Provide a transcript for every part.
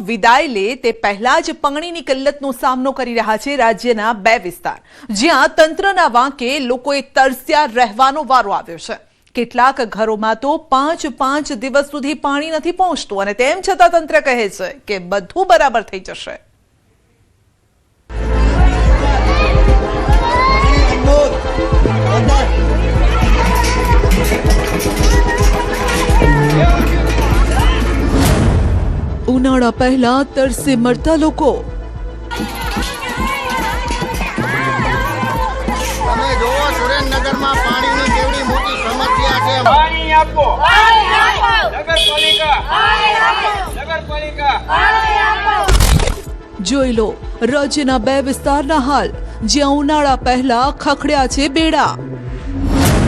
વિદાય લે તે પહેલા જ પાણીની કિલ્લતનો સામનો કરી રહ્યા છે રાજ્યના 2 વિસ્તાર, જ્યાં તંત્રના વાંકે લોકોએ તરસ્યા રહેવાનો વારો આવ્યો છે। કેટલાક ઘરોમાં તો 5 દિવસ સુધી પાણી નથી પહોંચતું અને તેમ છતાં તંત્ર કહે છે કે બધું બરાબર થઈ જશે। ઉનાળા પહેલા તરસે મરતા લોકો। જોઈ લો રાજ્યના 2 વિસ્તારના હાલ, જ્યાં ઉનાળા પહેલા ખખડ્યા છે બેડા।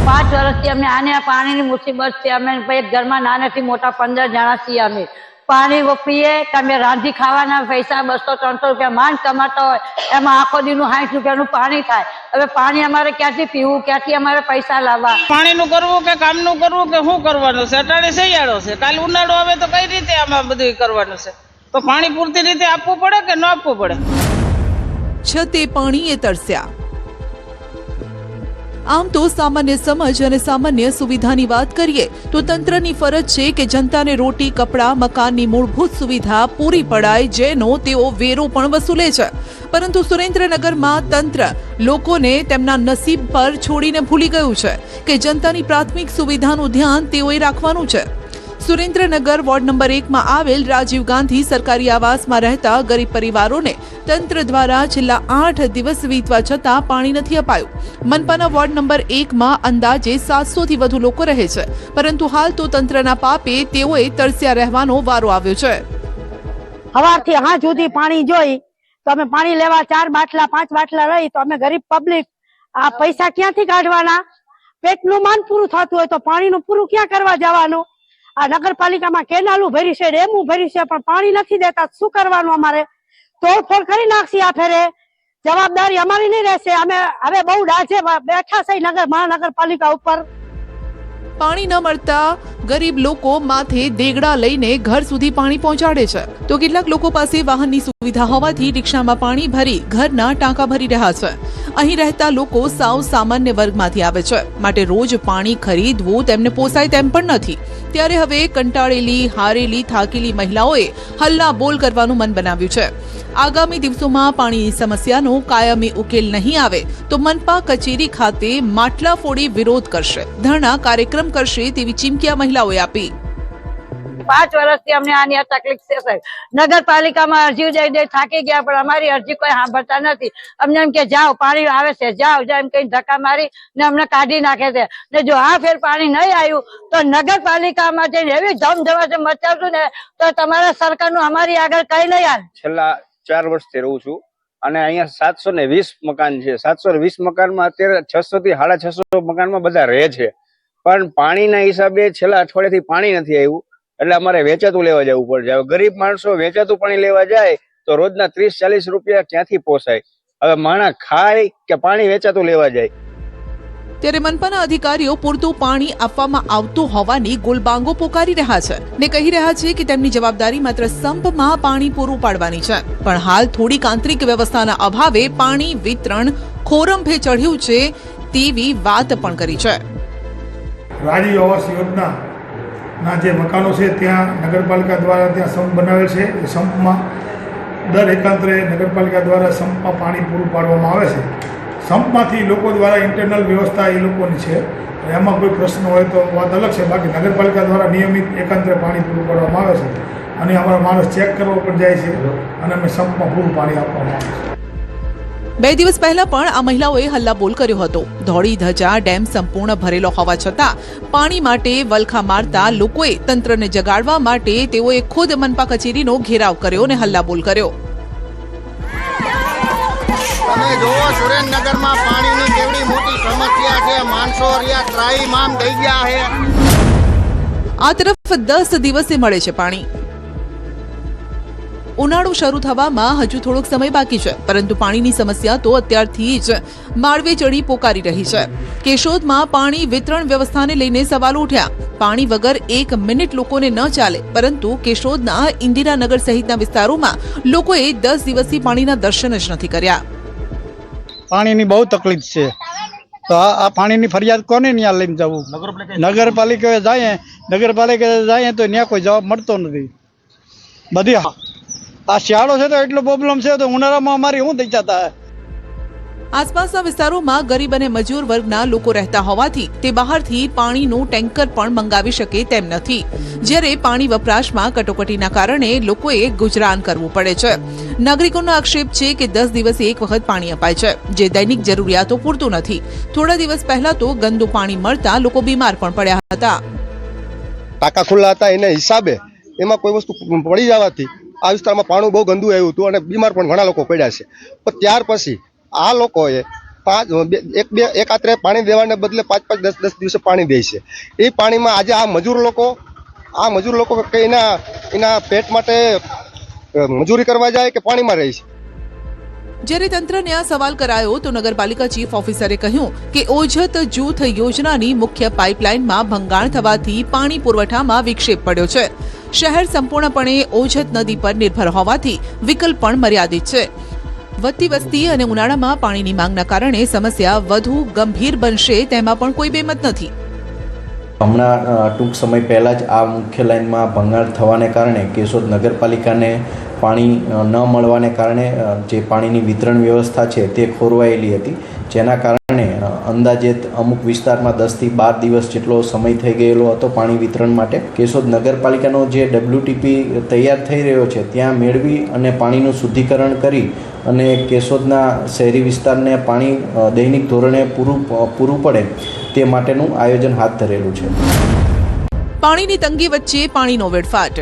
5 વર્ષથી અમે આને પાણીની મુસીબત છે। અમે એક ઘરમાં નાનેથી મોટા 15 જણા છીએ। અમે પાણી વપરીએ કે અમે રાંધી ખાવાના પૈસા 200-300 રૂપિયા માંડ કમાતા હોય, એમાં આખો દીનું 60 રૂપિયાનું પાણી થાય। હવે પાણી અમારે ક્યાંથી પીવું, ક્યાંથી અમારે પૈસા લાવવા? પાણીનું કરવું કે કામનું કરવું કે શું કરવાનું છે? અટાણે શિયાળો છે, કાલ ઉનાળો આવે તો કઈ રીતે આમાં બધું કરવાનું છે? તો પાણી પૂરતી રીતે આપવું પડે કે ન આપવું પડે? છતે પાણીએ તરસ્યા। આમ તો સામાન્ય સમજ અને સામાન્ય સુવિધાની વાત કરીએ તો તંત્રની ફરજ છે કે જનતાને રોટી, કપડાં, મકાનની મૂળભૂત સુવિધા પૂરી પડાય, જેનો તેઓ વેરો પણ વસૂલે છે। પરંતુ સુરેન્દ્રનગરમાં તંત્ર લોકોને તેમના નસીબ પર છોડીને ભૂલી ગયું છે કે જનતાની પ્રાથમિક સુવિધાનું ધ્યાન તેઓએ રાખવાનું છે। સુરેન્દ્રનગર વોર્ડ નંબર 1 માં આવેલ રાજીવ ગાંધી સરકારી આવાસમાં રહેતા ગરીબ પરિવારોને તંત્ર દ્વારા છેલ્લા 8 દિવસ વીતવા છતાં પાણી નથી અપાયું। મનપાના વોર્ડ નંબર 1 માં અંદાજે 700 થી વધુ લોકો રહે છે, પરંતુ હાલ તો તંત્રના પાપે તેઓએ તરસ્યા રહેવાનો વારો આવ્યો છે। સવારથી હાંજ સુધી પાણી જોઈ તો અમે પાણી લેવા 4 બાટલા 5 બાટલા રહી તો અમે ગરીબ પબ્લિક આ પૈસા ક્યાંથી કાઢવાના? પેટનું માંડ પૂરું થતું હોય તો પાણીનું પૂરું ક્યાં કરવા જવાનું? આ નગરપાલિકામાં કેનાલું ભરી છે, ડેમું ભરી છે, પણ પાણી નથી દેતા। શું કરવાનું? અમારે તોડફોડ કરી નાખશી આ ફેરે। જવાબદારી અમારી નહીં રહેશે। અમે હવે બહુ ડાજે બેઠા છે મહાનગરપાલિકા ઉપર। પાણી ન મળતા ગરીબ લોકો માથે દેગડા લઈને ઘર સુધી પાણી પહોંચાડે છે, તો કેટલાક લોકો પાસે વાહનની સુવિધા હોવાથી રિક્ષામાં પાણી ભરી ઘરના ટાંકા ભરી રહ્યા છે। અહીં રહેતા લોકો સાવ સામાન્ય વર્ગમાંથી આવે છે, માટે રોજ પાણી ખરીદવું તેમને પોસાય તેમ પણ નથી। ત્યારે હવે કંટાળેલી, હારેલી, થાકેલી મહિલાઓએ હલ્લા બોલ કરવાનું મન બનાવ્યું છે। આગામી દિવસોમાં પાણીની સમસ્યાનો કાયમી ઉકેલ નહીં આવે તો મનપા કચેરી ખાતે માટલા ફોડી વિરોધ કરશે, ધરણા કાર્યક્રમ કરશે તેવી ચીમકી આ મહિલાઓએ આપી। 5 વર્ષથી અમને આની તકલીફ છે સાહેબ। નગરપાલિકામાં અરજી દઈ થાકી ગયા, પણ અમારી અરજી કોઈ સાંભળતા નથી। અમને એમ કે જાઓ પાણી આવે છે, જાઓ એમ કઈ ધક્કા મારી ને અમને કાઢી નાખે છે। ને જો આ ફેર પાણી નહીં આવ્યું તો નગરપાલિકામાં જઈને એવી ધમધમાટ મચાવશું ને તો તમારા સરકારનું અમારી આગળ કઈ નહીં હાલ। છેલ્લા 4 વર્ષથી રહું છું અને અહીંયા 720 મકાન છે। 720 મકાનમાં અત્યારે 600 થી 650 મકાનમાં બધા રહે છે, પણ પાણીના હિસાબે છેલ્લા અઠવાડિયાથી પાણી નથી આવ્યું, એટલે અમારે વેચાતું લેવા જવું પડે। હવે ગરીબ માણસો વેચાતું પાણી લેવા જાય તો રોજના 30-40 રૂપિયા ક્યાંથી પોસાય? હવે માણા ખાય કે પાણી વેચાતું લેવા જાય? ત્યારે મનપાના અધિકારીઓ પૂરતું પાણી આપવામાં આવતું હોવાની ગુલબાંગો પોકારી રહ્યા છે ને કહી રહ્યા છે કે તેમની જવાબદારી માત્ર સંપમાં પાણી પૂરું પાડવાની છે, પણ હાલ થોડીક આંતરિક વ્યવસ્થાના અભાવે પાણી વિતરણ ખોરંભે ચઢ્યું છે તેવી વાત પણ કરી છે। રાજીવ આવાસ યોજના ના જે મકાનો છે ત્યાં નગરપાલિકા દ્વારા ત્યાં સંપ બનાવેલ છે। એ સંપમાં દર એકાંતરે નગરપાલિકા દ્વારા સંપમાં પાણી પૂરું પાડવામાં આવે છે। સંપમાંથી લોકો દ્વારા ઇન્ટરનલ વ્યવસ્થા એ લોકોની છે, એમાં કોઈ પ્રશ્ન હોય તો વાત અલગ છે। બાકી નગરપાલિકા દ્વારા નિયમિત એકાંતરે પાણી પૂરું પાડવામાં આવે છે અને અમારા માણસ ચેક કરવા પણ જાય છે અને અમે સંપમાં પૂરું પાણી આપવામાં આવે છે। 2 દિવસ પહેલા પણ આ મહિલાઓએ હલ્લાબોલ કર્યો હતો। ધોળી ધજા ડેમ સંપૂર્ણ ભરેલો હોવા છતાં પાણી માટે વલખા મારતા લોકોએ તંત્રને જગાડવા માટે તેઓએ ખુદ મનપા કચેરીનો ઘેરાવ કર્યો અને હલ્લાબોલ કર્યો। તમે જોવો સુરેન્દ્રનગરમાં પાણીની કેવડી મોટી સમસ્યા છે। માણસો રહ્યા ત્રાહીમામ થઈ ગયા છે। આ તરફ 10 દિવસે મળે છે પાણી। ઉનાળો શરૂ થવામાં હજુ થોડોક સમય બાકી છે, પરંતુ પાણીની સમસ્યા તો અત્યારથી જ માળવે ચડી પોકારી રહી છે. કેશોદમાં પાણી વિતરણ વ્યવસ્થાને લઈને સવાલ ઉઠ્યા. પાણી વગર 1 મિનિટ લોકોને ન ચાલે, પરંતુ કેશોદના ઇન્દિરાનગર સહિતના વિસ્તારોમાં લોકોએ 10 દિવસથી પાણીના દર્શન જ નથી કર્યા. પાણીની બહુ તકલીફ છે, તો આ પાણીની ફરિયાદ કોને ત્યાં લઈને જવું? નગરપાલિકાએ જાય તો ત્યાં કોઈ જવાબ મળતો નથી. બધી આ શિયાળો છે તો એટલો પ્રોબ્લેમ છે, તો ઉનાળામાં અમારી શું થઈ જતા. આસપાસના વિસ્તારોમાં ગરીબ અને મજૂર વર્ગના લોકો રહેતા હોવાથી તે બહારથી પાણીનું ટેન્કર પણ મંગાવી શકે તેમ નથી, જ્યારે પાણી વપરાશમાં કટોકટીના કારણે લોકોએ ગુજરાન કરવું પડે છે. નાગરિકોનો આક્ષેપ છે કે 10 દિવસે એક વખત પાણી અપાય છે, જે દૈનિક જરૂરિયાતો પૂરતું નથી. થોડા દિવસ પહેલા તો ગંદુ પાણી મળતા લોકો બીમાર પણ પડ્યા હતા. ટાંકા ખુલ્લા હતા એના હિસાબે એમાં કોઈ વસ્તુ પડી જવાથી આ વિસ્તારમાં પાણી બહુ ગંદુ આવ્યું હતું અને બીમાર પણ ઘણા લોકો પડ્યા છે. પણ ત્યાર પછી આ લોકોએ એક આત્રે પાણી દેવાને બદલે 5-10 દિવસે પાણી દે છે. એ પાણીમાં આજે આ મજૂર લોકો કે એના પેટ માટે મજૂરી કરવા જાય કે પાણીમાં રહે છે. જ્યારે તંત્રને આ સવાલ કરાયો તો નગરપાલિકા ચીફ ઓફિસરે કહ્યું કે ઓજત જૂથ યોજનાની મુખ્ય પાઇપલાઇનમાં ભંગાણ થવાથી પાણી પુરવઠામાં વિક્ષેપ પડ્યો છે. શહેર સંપૂર્ણપણે ઓજત નદી પર નિર્ભર હોવાથી વિકલ્પ પણ મર્યાદિત છે. વધતી વસ્તી અને ઉનાળામાં પાણીની માંગના કારણે સમસ્યા વધુ ગંભીર બનશે તેમાં પણ કોઈ બેમત નથી. હમણાં ટૂંક સમય પહેલાં જ આ મુખ્ય લાઇનમાં ભંગાણ થવાને કારણે કેશોદ નગરપાલિકાને પાણી ન મળવાને કારણે જે પાણીની વિતરણ વ્યવસ્થા છે તે ખોરવાયેલી હતી, જેના કારણે અંદાજિત અમુક વિસ્તારમાં 10 થી 12 દિવસ જેટલો સમય થઈ ગયેલો હતો પાણી વિતરણ માટે. કેશોદ નગરપાલિકાનો જે WTP તૈયાર થઈ રહ્યો છે ત્યાં મેળવી અને પાણીનું શુદ્ધિકરણ કરી અને કેશોદના શહેરી વિસ્તારને પાણી દૈનિક ધોરણે પૂરું પડે તે માટેનું આયોજન હાથ ધરેલું છે. પાણીની તંગી વચ્ચે પાણીનો વેડફાટ.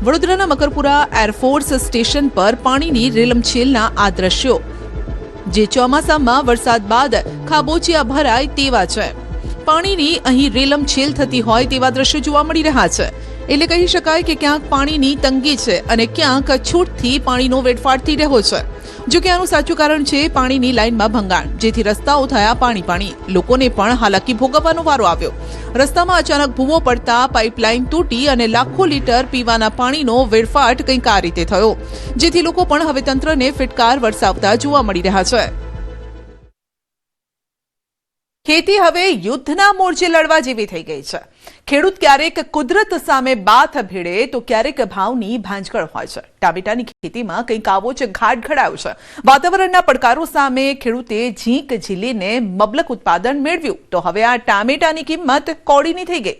વડોદરાના મકરપુરા એરફોર્સ સ્ટેશન પર પાણીની રેલમછેલના આ દ્રશ્યો જે ચોમાસામાં વરસાદ બાદ ખાબોચિયા ભરાય તેવા છે. પાણીની અહીં રેલમછેલ થતી હોય તેવા દ્રશ્યો જોવા મળી રહ્યા છે. એટલે કહી શકાય કે ક્યાંક પાણીની તંગી છે અને ક્યાંક છૂટથી પાણીનો વેડફાટ થઈ રહ્યો છે. જો કે આનું સાચું કારણ છે પાણીની લાઇનમાં ભંગાણ, જેથી રસ્તાઓ થયા પાણી. લોકોને પણ હાલાકી ભોગવવાનો વારો આવ્યો. રસ્તામાં અચાનક ભૂવો પડતા પાઇપલાઇન તૂટી અને લાખો લીટર પીવાના પાણીનો વેડફાટ કંઈક આ રીતે થયો, જેથી લોકો પણ હવે તંત્રને ફિટકાર વરસાવતા જોવા મળી રહ્યા છે. ખેતી હવે યુદ્ધના મોરચે લડવા જેવી થઈ ગઈ છે. ખેડૂત ક્યારેક કુદરત સામે બાથ ભીડે તો ક્યારેક ભાવની ભાંજગળ હોય છે. ટામેટાની ખેતીમાં કંઈક આવો જ ઘાટ ઘડાયો છે. વાતાવરણના પડકારો સામે ખેડૂતે ઝીંક ઝીલીને મબલક ઉત્પાદન મેળવ્યું તો હવે આ ટામેટાની કિંમત કોડીની થઈ ગઈ.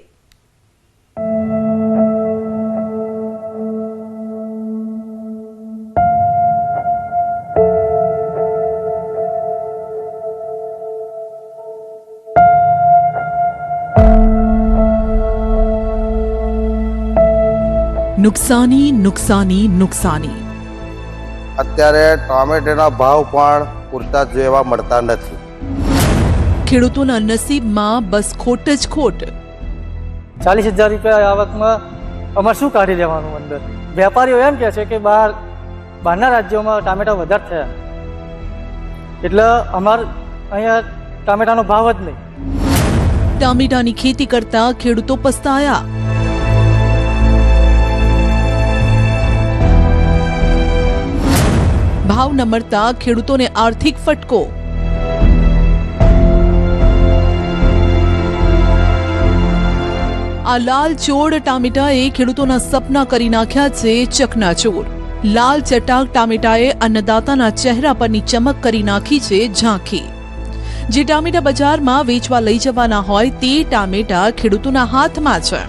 નુકસાની નુકસાની નુકસાની. અત્યારે ટોમેટોના ભાવ પણ પૂરતા જેવા મળતા નથી. ખેડૂતોના નસીબમાં બસ ખોટ જ ખોટ. 40,000 રૂપિયા આવકમાં અમારે શું કાઢી લેવાનું અંદર? વેપારીઓ એમ કહે છે કે બહારના રાજ્યોમાં ટામેટા વધારે થયા, એટલે અમારે અહીંયા ટામેટાનો ભાવ જ નહીં. ટામેટાની ખેતી કરતા ખેડૂતો પસ્તાયા. ભાવ ન મળતા ખેડૂતોને આર્થિક ફટકો. આ લાલ ચોળ ટામેટાએ ખેડૂતોના સપના કરી નાખ્યા છે ચકનાચૂર. લાલ ચટાક ટામેટાએ અન્નદાતાના ચહેરા પરની ચમક કરી નાખી છે ઝાંખી. જે ટામેટા બજારમાં વેચવા લઈ જવાના હોય તે ટામેટા ખેડૂતોના હાથમાં છે.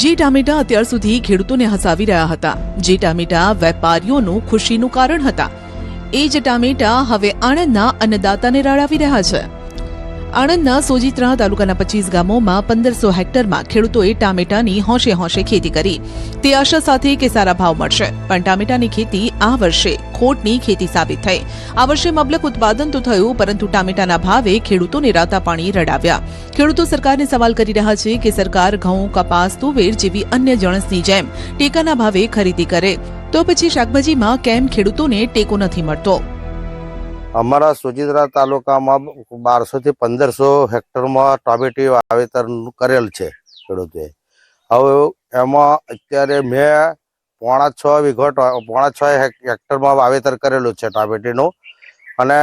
જે ટામેટા અત્યાર સુધી ખેડૂતોને હસાવી રહ્યા હતા, જે ટામેટા વેપારીઓનું ખુશીનું કારણ હતા, એ જ ટામેટા હવે આણંદના અન્નદાતાને રડાવી રહ્યા છે. આણંદના સોજિત્રા તાલુકાના 25 ગામોમાં 1500 હેક્ટરમાં ખેડૂતોએ ટામેટાની હોંશે હોંશે ખેતી કરી. તે આશા સાથે કે સારા ભાવ મળશે, પણ ટામેટાની ખેતી આ વર્ષે ખોટની ખેતી સાબિત થઈ. આ વર્ષે મબલક ઉત્પાદન તો થયું, પરંતુ ટામેટાના ભાવે ખેડૂતોને રાતા પાણી રડાવ્યા. ખેડૂતો સરકારને સવાલ કરી રહ્યા છે કે સરકાર ઘઉં, કપાસ, તુવેર જેવી અન્ય જણસની જેમ ટેકાના ભાવે ખરીદી કરે, તો પછી શાકભાજીમાં કેમ ખેડૂતોને ટેકો નથી મળતો? અમારા સોજિત્રા તાલુકામાં 1200 થી 1500 હેક્ટરમાં ટામેટી વાવેતર કરેલ છે ખેડૂતોએ. હવે એમાં અત્યારે મેં 6.5 હેક્ટરમાં વાવેતર કરેલું છે ટામેટીનું, અને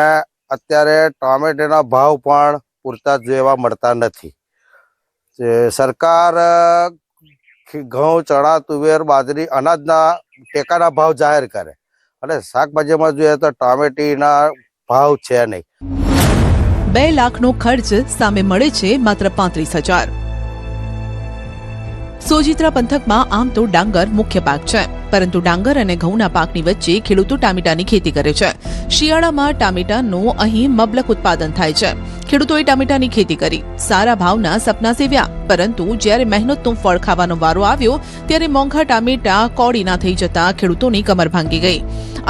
અત્યારે ટામેટીના ભાવ પણ પૂરતા જેવા મળતા નથી. સરકાર ઘઉં, ચણા, તુવેર, બાજરી, અનાજના ટેકાના ભાવ જાહેર કરે, અને શાકભાજીમાં જોઈએ તો ટામેટીના ભાવ છે નહીં. 2 લાખનો ખર્ચ સામે મળે છે માત્ર 35,000. સોજિત્રા પંથકમાં આમ તો ડાંગર મુખ્ય પાક છે, પરંતુ ડાંગર અને ઘઉંના પાકની વચ્ચે ખેડૂતો ટામેટાની ખેતી કરે છે. શિયાળામાં ટામેટાનું અહીં મબલક ઉત્પાદન થાય છે. ખેડૂતોએ ટામેટાની ખેતી કરી, સારા ભાવના સપના સેવ્યા, પરંતુ જ્યારે મહેનતનું ફળ ખાવાનો વારો આવ્યો ત્યારે મોંઘા ટામેટા કોડીના થઈ જતા ખેડૂતોની કમર ભાંગી ગઈ.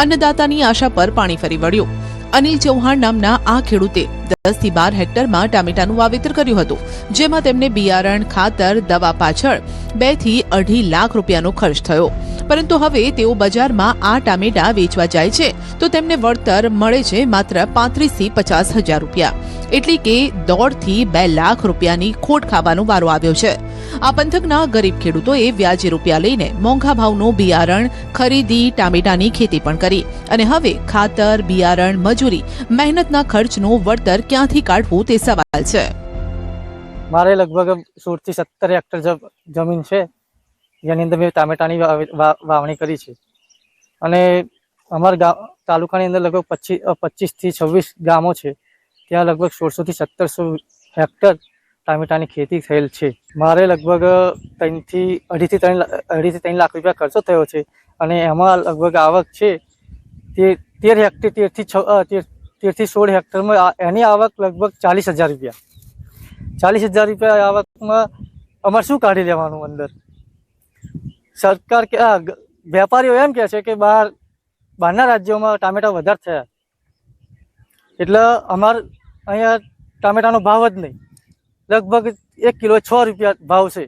અન્નદાતાની આશા પર પાણી ફરી વળ્યું. અનિલ ચૌહાણ નામના આ ખેડૂતે 10 થી 12 હેક્ટરમાં ટામેટાનું વાવેતર કર્યું હતું, જેમાં તેમને બિયારણ, ખાતર, દવા પાછળ 2 થી 2.5 લાખ રૂપિયાનો ખર્ચ થયો. પરંતુ હવે તેઓ બજારમાં આ ટામેટા વેચવા જાય છે તો તેમને વળતર મળે છે માત્ર 35 થી 50 હજાર રૂપિયા, એટલે કે 1.5 થી 2 લાખ રૂપિયાની ખોટ ખાવાનો વારો આવ્યો છે. આ પંથકના ગરીબ ખેડૂતોએ વ્યાજે રૂપિયા લઈને મોંઘા ભાવનું બિયારણ ખરીદી ટામેટાની ખેતી પણ કરી, અને હવે ખાતર, બિયારણ, મજૂરી, મહેનતના ખર્ચનું વળતર ક્યાંથી કાઢવું તે સવાલ છે. મારે લગભગ 16 થી 17 હેક્ટર જમીન છે, જેની અંદર મેં ટામેટાની વાવણી કરી છે. અને અમારા તાલુકાની અંદર લગભગ 25 થી 26 ગામો છે, ત્યાં લગભગ 1600 થી 1700 હેક્ટર ટામેટાની ખેતી થયેલ છે. મારે લગભગ 2 થી 3 લાખ રૂપિયા ખર્ચો થયો છે, અને એમાં લગભગ આવક છે તે 13 થી 16 હેક્ટરમાં એની આવક લગભગ 40,000 રૂપિયા. 40,000 રૂપિયા આવકમાં અમારે શું કાઢી લેવાનું અંદર? સરકાર કે વેપારીઓ એમ કહે છે કે બહારના રાજ્યોમાં ટામેટા વધારે થયા, એટલે અમારે અહીંયા ટામેટાનો ભાવ જ નહીં. લગભગ 1 કિલો 6 રૂપિયા ભાવ છે,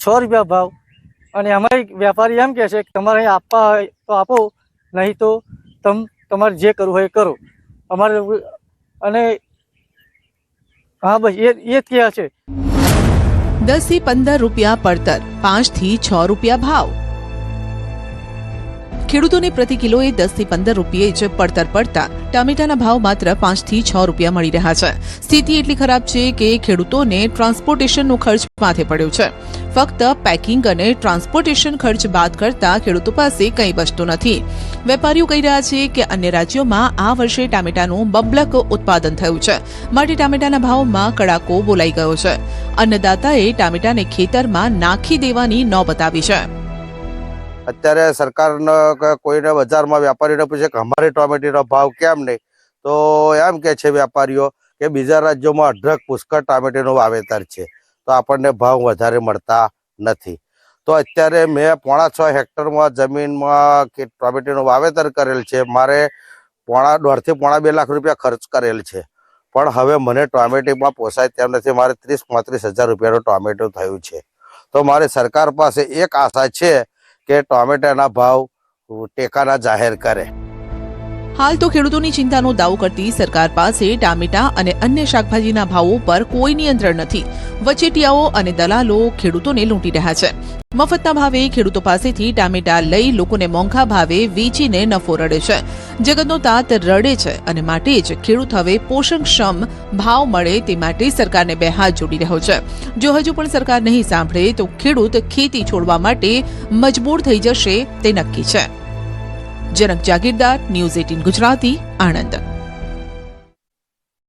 6 રૂપિયા ભાવ. અને અમારી વેપારી એમ કહે છે કે તમારે અહીં આપવા હોય તો આપો, નહીં તો તમારે જે કરવું હોય એ કરો. અમારે અને હા બસ એ જ કહે છે. 10 થી 15 રૂપિયા પડતર, 5 થી 6 રૂપિયા ભાવ. ખેડૂતોને પ્રતિ કિલોએ 10 થી 15 રૂપિયે જ પડતર પડતા ટામેટાના ભાવ માત્ર 5 થી 6 રૂપિયા મળી રહ્યા છે. સ્થિતિ એટલી ખરાબ છે કે ખેડૂતોને ટ્રાન્સપોર્ટેશનનો ખર્ચ માથે પડ્યો છે. ફક્ત પેકિંગ અને ટ્રાન્સપોર્ટેશન ખર્ચ બાદ કરતા ખેડૂતો પાસે કંઈ બચતું નથી. વેપારીઓ કહી રહ્યા છે કે અન્ય રાજ્યોમાં આ વર્ષે ટામેટાનું મબલક ઉત્પાદન થયું છે, માટે ટામેટાના ભાવમાં કડાકો બોલાઈ ગયો છે. અન્નદાતાએ ટામેટાને ખેતરમાં નાખી દેવાની નોબત આવી છે. અત્યારે સરકારને કોઈને બજારમાં વેપારીને પૂછે કે અમારે ટામેટીનો ભાવ કેમ નહીં, તો એમ કે છે વેપારીઓ કે બીજા રાજ્યોમાં અઢળક પુષ્કળ ટામેટીનું વાવેતર છે, તો આપણને ભાવ વધારે મળતા નથી. તો અત્યારે મેં 6.5 હેક્ટરમાં જમીનમાં ટામેટીનું વાવેતર કરેલ છે. મારે 1.5 થી 2 લાખ રૂપિયા ખર્ચ કરેલ છે, પણ હવે મને ટામેટીમાં પોસાય તેમ નથી. મારે 30-35 હજાર રૂપિયાનું ટામેટું થયું છે. તો મારે સરકાર પાસે એક આશા છે કે ટામેટાના ભાવ ટેકાના જાહેર કરે. હાલ તો ખેડૂતોની ચિંતાનો દાવો કરતી સરકાર પાસે ટામેટા અને અન્ય શાકભાજીના ભાવો પર કોઈ નિયંત્રણ નથી. વચેટિયાઓ અને દલાલો ખેડૂતોને લૂંટી રહ્યા છે. મફતના ભાવે ખેડૂતો પાસેથી ટામેટા લઈ લોકોને મોંઘા ભાવે વેચીને નફો રડે છે. જગતનો તાત રડે છે, અને માટે જ ખેડૂત હવે પોષણક્ષમ ભાવ મળે તે માટે સરકારને 2 હાથ જોડી રહ્યો છે. જો હજુ પણ સરકાર નહીં સાંભળે તો ખેડૂત ખેતી છોડવા માટે મજબૂર થઈ જશે તે નક્કી છે. જનક જાગીરદાર, ન્યૂઝ 18 ગુજરાતી, આણંદ.